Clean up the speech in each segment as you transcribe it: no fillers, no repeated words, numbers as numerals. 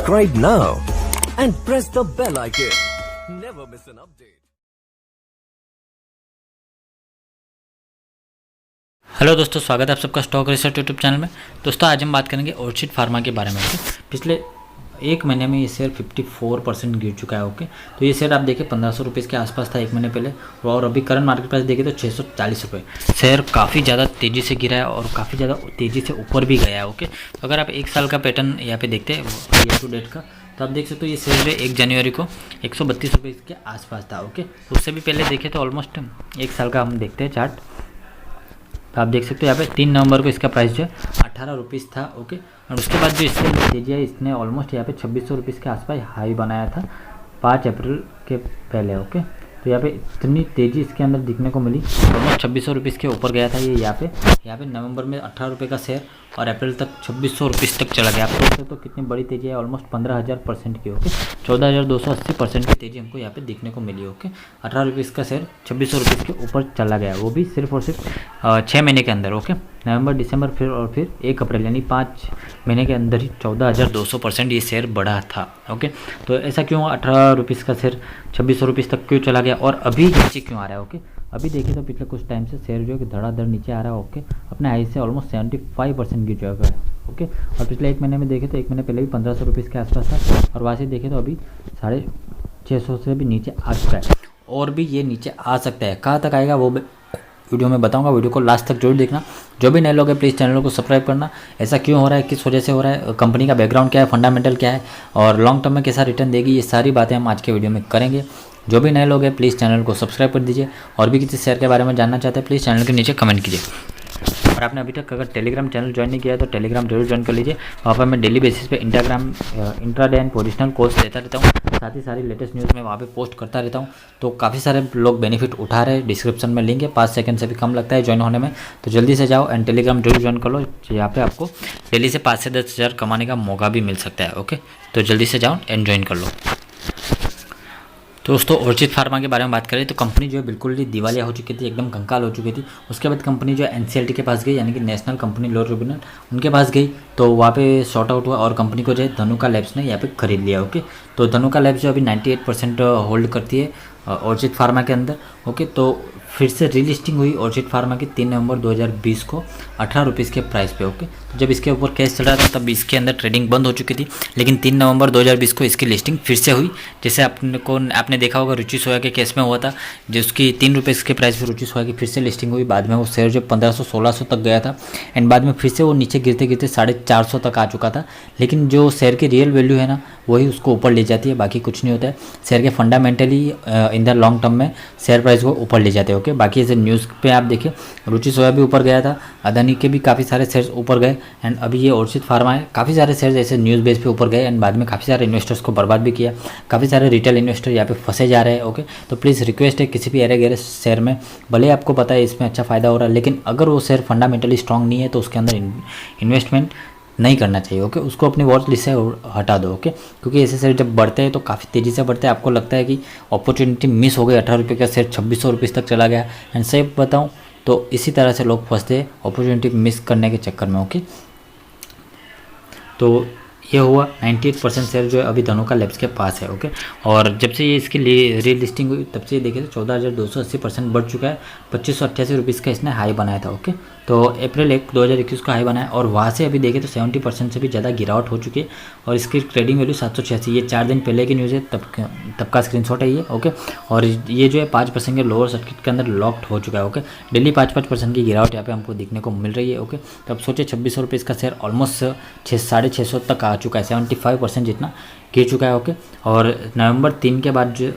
Subscribe now and press the bell icon. Never miss an update. Hello दोस्तों, स्वागत है आप सबका स्टॉक रिसर्च यूट्यूब चैनल में। दोस्तों आज हम बात करेंगे ऑर्चिड फार्मा के बारे में। पिछले एक महीने में ये शेयर 54% गिर चुका है। ओके, तो ये शेयर आप देखिए 1500 रुपये के आसपास था एक महीने पहले, और अभी करंट मार्केट प्राइस देखें तो 640 रुपये। शेयर काफ़ी ज़्यादा तेज़ी से गिरा है और काफ़ी ज़्यादा तेज़ी से ऊपर भी गया है। ओके, तो अगर आप एक साल का पैटर्न यहाँ पे देखते हैं ईयर टू डेट का, तो आप देख सकते हो ये शेयर 1 जनवरी को 132 रुपये के आसपास था। ओके, तो उससे भी पहले देखें तो ऑलमोस्ट एक साल का हम देखते हैं चार्ट, तो आप देख सकते हो यहाँ पे 3 नवंबर को इसका प्राइस जो है 18 रुपीज़ था। ओके, और उसके बाद जो इससे तेजी है, इसने ऑलमोस्ट यहाँ पे 2600 रुपीज़ के आसपास हाई बनाया था 5 अप्रैल के पहले। ओके, तो यहाँ पे इतनी तेज़ी इसके अंदर दिखने को मिली, ऑलमोस्ट 2600 रुपीज़ के ऊपर गया था ये। यहाँ पे नवंबर में 18 रुपये का शेयर और अप्रैल तक 2600 रुपीज़ तक चला गया। आप देख सकते हो तो कितनी बड़ी तेज़ी है, ऑलमोस्ट 15,000% की। ओके, 14,280% की तेज़ी हमको यहाँ पे देखने को मिली। ओके, 18 रुपीज़ का शेयर 2600 रुपीज़ के ऊपर चला गया, वो भी सिर्फ और सिर्फ 6 महीने के अंदर। ओके, नवंबर, दिसंबर फिर 1 अप्रैल, यानी 5 महीने के अंदर ही 14,200% ये शेयर बढ़ा था। ओके, तो ऐसा क्यों 18 रुपीज़ का शेयर 2600 रुपीज़ तक क्यों चला गया और अभी नीचे क्यों आ रहा है? ओके, अभी देखें तो पिछले कुछ टाइम से शेयर जो है कि धड़ाधड़ नीचे आ रहा है। ओके, अपने हाई से ऑलमोस्ट 75% गिर चुका है। ओके, और पिछले एक महीने में देखें तो एक महीने पहले भी 1500 रुपीज़ के आसपास था, और वहाँ से देखें तो अभी 650 से भी नीचे आ चुका है, और भी ये नीचे आ सकता है। कहाँ तक आएगा वो वीडियो में बताऊंगा, वीडियो को लास्ट तक जरूर देखना। जो भी नए लोग हैं प्लीज़ चैनल को सब्सक्राइब करना। ऐसा क्यों हो रहा है, किस वजह से हो रहा है, कंपनी का बैकग्राउंड क्या है, फंडामेंटल क्या है, और लॉन्ग टर्म में कैसा रिटर्न देगी, ये सारी बातें हम आज के वीडियो में करेंगे। जो भी नए लोग हैं प्लीज़ चैनल को सब्सक्राइब कर दीजिए, और भी किसी शेयर के बारे में जानना चाहते हैं प्लीज़ चैनल के नीचे कमेंट कीजिए। और आपने अभी तक अगर टेलीग्राम चैनल ज्वाइन नहीं किया है तो टेलीग्राम जरूर ज्वाइन कर लीजिए। वहाँ पर मैं डेली बेसिस पे इंट्राडे एंड पोजिशनल कोर्स देता रहता हूँ, साथ ही सारी लेटेस्ट न्यूज़ मैं वहाँ पे पोस्ट करता रहता हूँ। तो काफ़ी सारे लोग बेनिफिट उठा रहे हैं, डिस्क्रिप्शन में लिंक है, 5 सेकंड से भी कम लगता है ज्वाइन होने में, तो जल्दी से जाओ एंड टेलीग्राम जरूर ज्वाइन कर लो। यहाँ पे आपको डेली से 5 से 10 हज़ार कमाने का मौका भी मिल सकता है। ओके, तो जल्दी से जाओ एंड ज्वाइन कर लो। तो दोस्तों ऑर्चिड फार्मा के बारे में बात करें तो कंपनी जो है बिल्कुल ही दिवालिया हो चुकी थी, एकदम कंकाल हो चुकी थी। उसके बाद कंपनी जो है NCLT के पास गई, यानी कि नेशनल कंपनी लॉ ट्रिब्यूनल, उनके पास गई, तो वहाँ पे शॉर्ट आउट हुआ और कंपनी को जो है धनुका लैब्स ने यहाँ पे खरीद लिया। ओके, तो धनुका लैब्स जो अभी 98% होल्ड करती है ऑर्चिड फार्मा के अंदर। ओके, तो फिर से रीलिस्टिंग हुई ऑर्चिड फार्मा की 3 नवंबर 2020 को 18 रुपीज़ के प्राइस पे। ओके, तो जब इसके ऊपर कैश चल रहा था तब इसके अंदर ट्रेडिंग बंद हो चुकी थी, लेकिन 3 नवंबर 2020 को इसकी लिस्टिंग फिर से हुई। जैसे आपने देखा होगा रुचि सोया के केस में हुआ था, जिसकी 3 रुपये के प्राइस पे रुचि सोया की फिर से लिस्टिंग हुई। बाद में वो शेयर जो 1500-1600 तक गया था, एंड बाद में फिर से वो नीचे गिरते गिरते 450 तक आ चुका था। लेकिन जो शेयर की रियल वैल्यू है ना, वही उसको ऊपर ले जाती है, बाकी कुछ नहीं होता है। शेयर के fundamentally in the long term में शेयर प्राइस को ऊपर ले जाते हैं। ओके, बाकी ऐसे न्यूज़ पे आप देखिए रुचि सोया भी ऊपर गया था, अदानी के भी काफ़ी सारे शेयर्स ऊपर गए, एंड अभी ये ऑर्चिड फार्मा है, काफ़ी सारे शेयर्स ऐसे न्यूज़ बेस पे ऊपर गए, एंड बाद में काफ़ी सारे इन्वेस्टर्स को बर्बाद भी किया। काफ़ी सारे रिटेल इन्वेस्टर यहाँ पे फंसे जा रहे हैं। ओके, तो प्लीज़ रिक्वेस्ट है, किसी भी अरे गहरे शेयर में, भले आपको पता है इसमें अच्छा फ़ायदा हो रहा है, लेकिन अगर वो शेयर फंडामेंटली स्ट्रॉन्ग नहीं है तो उसके अंदर इन्वेस्टमेंट नहीं करना चाहिए। ओके, उसको अपनी वॉच लिस्ट से हटा दो। ओके, क्योंकि ऐसे शेयर जब बढ़ते हैं तो काफ़ी तेज़ी से बढ़ते हैं, आपको लगता है कि अपॉर्चुनिटी मिस हो गई, 18 रुपये का शेयर 2600 रुपये तक चला गया। एंड सही बताऊँ तो इसी तरह से लोग फंसते हैं अपॉर्चुनिटी मिस करने के चक्कर में। ओके, तो ये हुआ 98% शेयर जो है अभी धनुका लैब्स के पास है। ओके, और जब से ये इसकी रीलिस्टिंग हुई तब से ये देखें तो 14,280% बढ़ चुका है। 2588 रुपीज़ का इसने हाई बनाया था। ओके, तो अप्रैल 1, 2021 का हाई बनाया, और वहाँ से अभी देखें तो 70% से भी ज़्यादा गिरावट हो चुकी है, और इसकी ट्रेडिंग वैल्यू 786। ये 4 दिन पहले की न्यूज़ है, तब का स्क्रीनशॉट है ये। ओके, और ये जो है 5% के लोअर सर्किट के अंदर लॉक्ड हो चुका है। ओके, डेली 5% की गिरावट यहाँ पे हमको देखने को मिल रही है। ओके, तो अब सोचे 2600 रुपये का शेयर ऑलमोस्ट 600-650 तक आ चुका है, 75% जितना गिर चुका है। ओके, और नवंबर 3 के बाद जो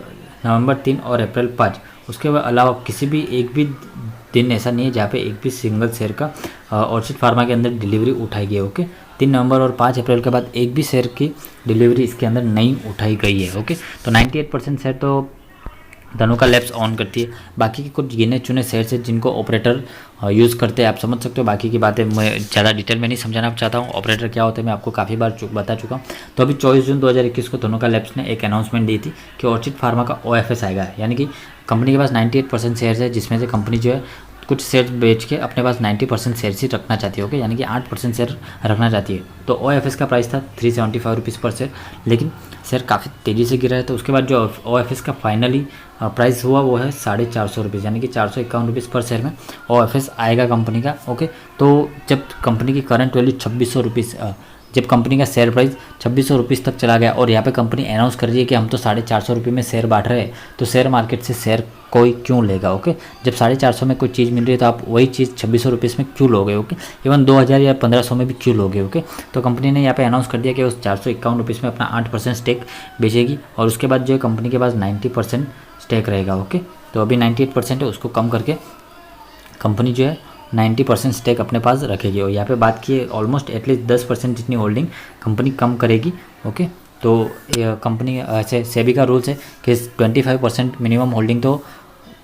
नवंबर 3 और अप्रैल 5, उसके अलावा किसी भी एक भी दिन ऐसा नहीं है जहाँ पे एक भी सिंगल शेयर का ऑर्चिड फार्मा के अंदर डिलीवरी उठाई गई है। ओके, 3 नवंबर और 5 अप्रैल के बाद एक भी शेयर की डिलीवरी इसके अंदर नहीं उठाई गई है। ओके, तो 98% शेयर तो धनुका लैब्स ऑन करती है। बाकी के कुछ गिने चुने शेयर्स है जिनको ऑपरेटर यूज़ करते हैं, आप समझ सकते हो। बाकी की बातें मैं ज़्यादा डिटेल में नहीं समझाना चाहता हूँ, ऑपरेटर क्या होता है मैं आपको काफ़ी बार बता चुका हूँ। तो अभी 24 जून 2021 को धनुका लैब्स ने एक अनाउंसमेंट दी थी कि ऑर्चिड फार्मा का OFS आएगा, यानी कि कंपनी के पास 98% शेयर्स है, जिसमें से कंपनी जो है कुछ शेयर बेच के अपने पास 90% शेयर ही रखना चाहती है, ओके, यानी कि 8% शेयर रखना चाहती है। तो OFS का प्राइस था 375 रुपीज़ पर शेयर, लेकिन शेयर काफ़ी तेज़ी से गिरा है। तो उसके बाद जो OFS का फाइनली प्राइस हुआ वो है 450 रुपीज़, यानी कि 451 रुपीज़ पर शेयर में OFS आएगा कंपनी का, ओके। तो जब कंपनी की करंट वैल्यू 2600 रुपीज़, जब कंपनी का शेयर प्राइस 2600 रुपीज़ तक चला गया और यहाँ पे कंपनी अनाउंस कर रही है कि हम तो 450 रुपये में शेयर बांट रहे हैं, तो शेयर मार्केट से शेयर कोई क्यों लेगा, ओके। जब 450 में कोई चीज़ मिल रही है तो आप वही चीज़ 2600 रुपीज़ में क्यों लोगे, ओके। इवन 2000 या 1500 में भी क्यों लोगे, ओके। तो कंपनी ने यहाँ पे अनाउंस कर दिया कि उस 451 रुपीज़ में अपना 8% स्टेक बेचेगी और उसके बाद जो है कंपनी के पास 90% स्टेक रहेगा, ओके। तो अभी 98% है, उसको कम करके कंपनी जो है 90% स्टेक अपने पास रखेगी। और यहाँ पे बात की ऑलमोस्ट एटलीस्ट 10% जितनी होल्डिंग कंपनी कम करेगी, ओके। तो कंपनी ऐसे सेबी का रूल्स है कि 25% मिनिमम होल्डिंग तो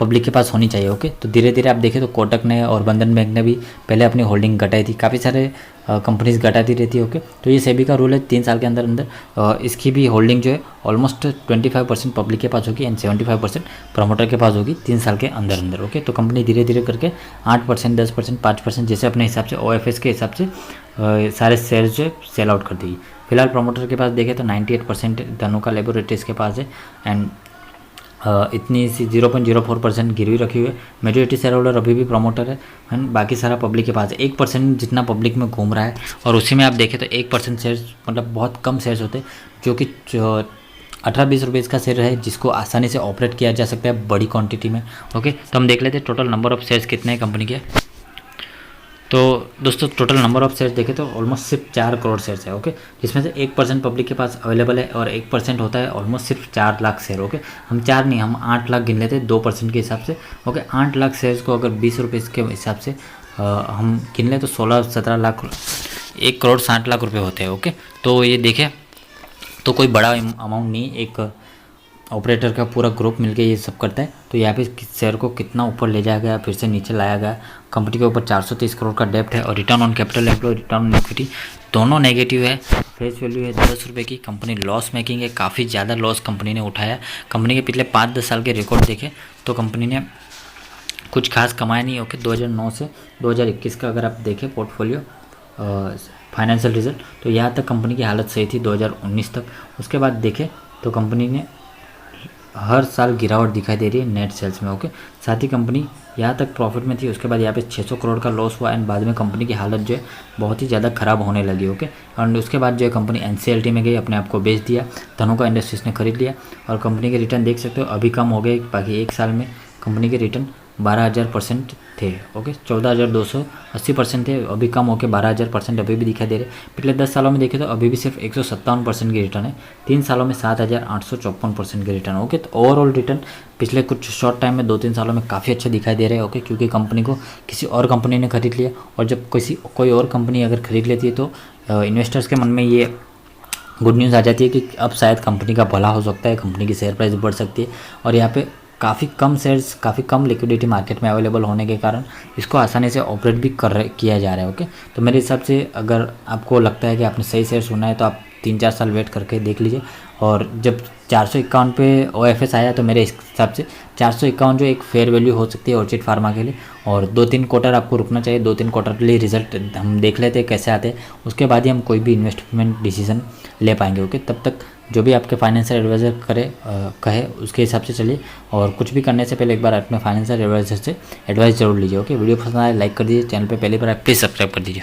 पब्लिक के पास होनी चाहिए, ओके। तो धीरे धीरे आप देखें तो कोटक ने और बंधन बैंक ने भी पहले अपनी होल्डिंग घटाई थी, काफ़ी सारे कंपनीज घटाती रहती है, ओके। तो ये सेबी का रूल है 3 साल के अंदर अंदर इसकी भी होल्डिंग जो है ऑलमोस्ट 25% पब्लिक के पास होगी एंड 75% प्रमोटर के पास होगी 3 साल के अंदर अंदर, ओके। तो कंपनी धीरे धीरे करके 8%, 10%, 5% जैसे अपने हिसाब से OFS के हिसाब से सारे शेयर्स जो सेल आउट कर देगी। फिलहाल प्रमोटर के पास देखें तो 98% धनुका लेबोरेटरीज के पास है एंड इतनी सी 0.04% गिरवी रखी हुई है। मेजोरिटी शेयर होल्डर अभी भी प्रमोटर है एंड बाकी सारा पब्लिक के पास है। 1% जितना पब्लिक में घूम रहा है और उसी में आप देखें तो 1% शेयर्स मतलब बहुत कम शेयर्स होते हैं जो कि 18-20 रुपीज़ का शेयर है जिसको आसानी से ऑपरेट किया जा सकता है बड़ी क्वांटिटी में, ओके। तो हम देख लेते हैं टोटल नंबर ऑफ शेयर्स कितने हैं कंपनी के। तो दोस्तों टोटल नंबर ऑफ शेयर्स देखें तो ऑलमोस्ट सिर्फ 4 करोड़ शेयर्स है, ओके। जिसमें से 1% पब्लिक के पास अवेलेबल है और 1% होता है ऑलमोस्ट सिर्फ 4 लाख शेयर, ओके। हम 4 नहीं, हम 8 लाख गिन लेते हैं 2% के हिसाब से, ओके। 8 लाख शेयर्स को अगर 20 रुपये के हिसाब से हम गिन लें तो 16-17 लाख, 1 करोड़ 60 लाख रुपये होते हैं, ओके। तो ये देखें तो कोई बड़ा अमाउंट नहीं, एक ऑपरेटर का पूरा ग्रुप मिलके ये सब करता है। तो यहाँ पे शेयर को कितना ऊपर ले जाया गया, फिर से नीचे लाया गया। कंपनी के ऊपर 430 करोड़ का डेप्ट है और return on capital employ, return on equity दोनों नेगेटिव है। फेस वैल्यू है 10 रुपये की। कंपनी लॉस मेकिंग है, काफ़ी ज़्यादा लॉस कंपनी ने उठाया। कंपनी के पिछले 5-10 साल के रिकॉर्ड देखें तो कंपनी ने कुछ खास कमाया नहीं, ओके। 2009 से 2021 का अगर आप देखें पोर्टफोलियो फाइनेंशियल रिजल्ट तो यहाँ तक कंपनी की हालत सही थी 2019 तक। उसके बाद देखें तो कंपनी ने हर साल गिरावट दिखाई दे रही है नेट सेल्स में, ओके। साथ ही कंपनी यहाँ तक प्रॉफिट में थी, उसके बाद यहाँ पे 600 करोड़ का लॉस हुआ एंड बाद में कंपनी की हालत जो है बहुत ही ज़्यादा ख़राब होने लगी, ओके। और उसके बाद जो है कंपनी NCLT में गई, अपने आप को बेच दिया, धनुका इंडस्ट्रीज ने खरीद लिया और कंपनी के रिटर्न देख सकते हो अभी कम हो गए। बाकी 1 साल में कंपनी के रिटर्न 12,000% थे, ओके। 14,280% थे, अभी कम होकर 12,000% अभी भी दिखाई दे रहे। पिछले 10 सालों में देखें तो अभी भी सिर्फ 157% की रिटर्न है। 3 सालों में 7,854% के रिटर्न, ओके। तो ओवरऑल रिटर्न पिछले कुछ शॉर्ट टाइम में 2-3 सालों में काफ़ी अच्छे दिखाई दे रहे हैं, ओके। क्योंकि कंपनी को किसी और कंपनी ने खरीद लिया और जब कोई और कंपनी अगर खरीद लेती है तो इन्वेस्टर्स के मन में ये गुड न्यूज़ आ जाती है कि अब शायद कंपनी का भला हो सकता है, कंपनी की शेयर प्राइस बढ़ सकती है। और यहाँ पे काफ़ी कम शेयर्स, काफ़ी कम लिक्विडिटी मार्केट में अवेलेबल होने के कारण इसको आसानी से ऑपरेट भी किया जा रहा है, ओके। तो मेरे हिसाब से अगर आपको लगता है कि आपने सही शेयर सुना है तो आप 3-4 साल वेट करके देख लीजिए। और जब 451 पे OFS आया तो मेरे हिसाब से 451 जो एक फेयर वैल्यू हो सकती है ऑर्चिड फार्मा के लिए। और 2-3 क्वार्टर आपको रुकना चाहिए, 2-3 क्वार्टर के लिए रिजल्ट हम देख लेते हैं कैसे आते हैं, उसके बाद ही हम कोई भी इन्वेस्टमेंट डिसीजन ले पाएंगे, ओके। तब तक जो भी आपके फाइनेंशियल एडवाइज़र कहे उसके हिसाब से चलिए और कुछ भी करने से पहले एक बार अपने फाइनेंशियल एडवाइज़र से एडवाइस जरूर लीजिए, ओके। वीडियो पसंद आए लाइक कर दीजिए, चैनल पे पहली बार आप प्लीज़ सब्सक्राइब कर दीजिए।